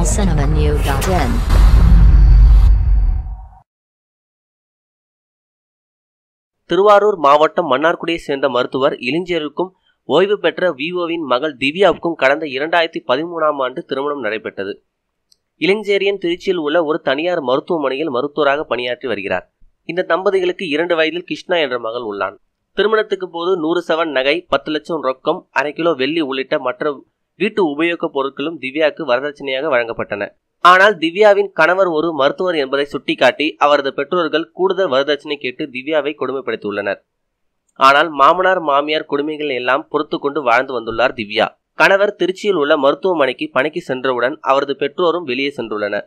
tamilcinemanew.in. Thiruvarur மாவட்டம் மன்னார்குடியை சேர்ந்த மருத்துவர் இளைஞருக்கும் ஓய்வு பெற்ற விஓவின் மகள் திவ்யாவுக்கும் கடந்த 2013ஆம் ஆண்டு திருமணம் நடைபெற்றது. இளைஞரியன் திருச்சியில் உள்ள ஒரு தனியார் மருத்துவமனையில் மருத்துவராக பணியாற்றி வருகிறார். இந்த தம்பதிகளுக்கு 2 வயதில் கிருஷ்ணா என்ற மகள் உள்ளான். திருமணத்துக்கு போது 100 சவரன் நகை, 10 லட்சம் ரொக்கம், 1/2 கிலோ வெள்ளி உள்ளிட்ட மற்ற வீட்டு உபயோகப் பொருட்களும் திவ்யாவுக்கு வரதட்சணையாக வழங்கப்பட்டன. ஆனால் திவ்யாவின் கணவர் ஒரு மருத்துவர் என்பதை சுட்டிக்காட்டி அவரது பெற்றோர்கள் கூடுதல் வரதட்சணை கேட்டு திவ்யாவை கொடுமைப்படுத்தியுள்ளனர். ஆனால் மாமனார் மாமியார் கொடுமைகள் எல்லாம் பொறுத்து கொண்டு வாழ்ந்து வந்துள்ளார் திவ்யா. கணவர் திருச்சியில் உள்ள மருத்துவமனைக்கு பணிக்கு சென்றவுடன் அவரது பெற்றோரும் வெளியே சென்றுள்ளனர்.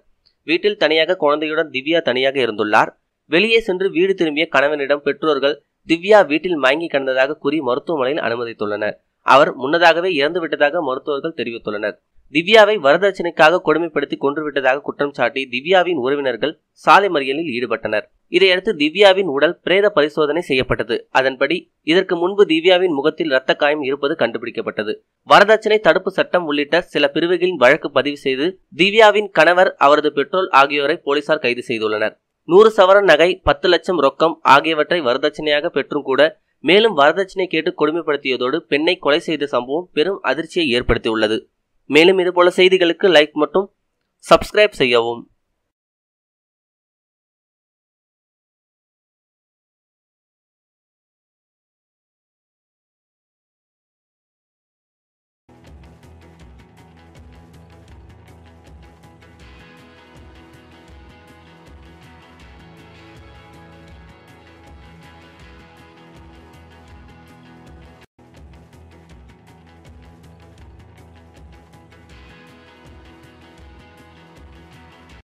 வீட்டில் தனியாக குழந்தையுடன் திவ்யா தனியாக இருந்துள்ளார். வெளியே சென்று வீடு திரும்பிய கணவனிடம் பெற்றோர்கள் திவ்யா வீட்டில் மயங்கி கிடந்ததாக கூறி மருத்துவமனையில் அனுமதித்துள்ளனர். அவர் முன்னதாகவே இறந்துவிட்டதாக மருத்துவர்கள் தெரிவித்துள்ளனர். திவ்யாவை வரதட்சணைக்காக கொடுமைப்படுத்தி கொன்றுவிட்டதாக குற்றம் சாட்டி திவ்யாவின் உறவினர்கள் சாலை மறியலில் ஈடுபட்டனர். இதையடுத்து திவ்யாவின் உடல் பிரேத பரிசோதனை செய்யப்பட்டது. அதன்படி இதற்கு முன்பு திவ்யாவின் முகத்தில் இரத்த காயம் இருப்பது கண்டுபிடிக்கப்பட்டது. வரதட்சணை தடுப்பு சட்டம் உள்ளிட்ட சில பிரிவுகளின் வழக்கு பதிவு செய்து திவ்யாவின் கணவர், அவரது பெற்றோர் ஆகியோரை போலீசார் கைது செய்துள்ளனர். 100 சவரன் நகை, 10 லட்சம் ரொக்கம் ஆகியவற்றை வரதட்சணையாக பெற்றும் கூட மேலும் வரதட்சணை கேட்டு கொடுமைப்படுத்தியதோடு பெண்ணை கொலை செய்த சம்பவம் பெரும் அதிர்ச்சியை ஏற்படுத்தியுள்ளது. மேலும் இதுபோல செய்திகளுக்கு லைக் மற்றும் சப்ஸ்கிரைப் செய்யவும்.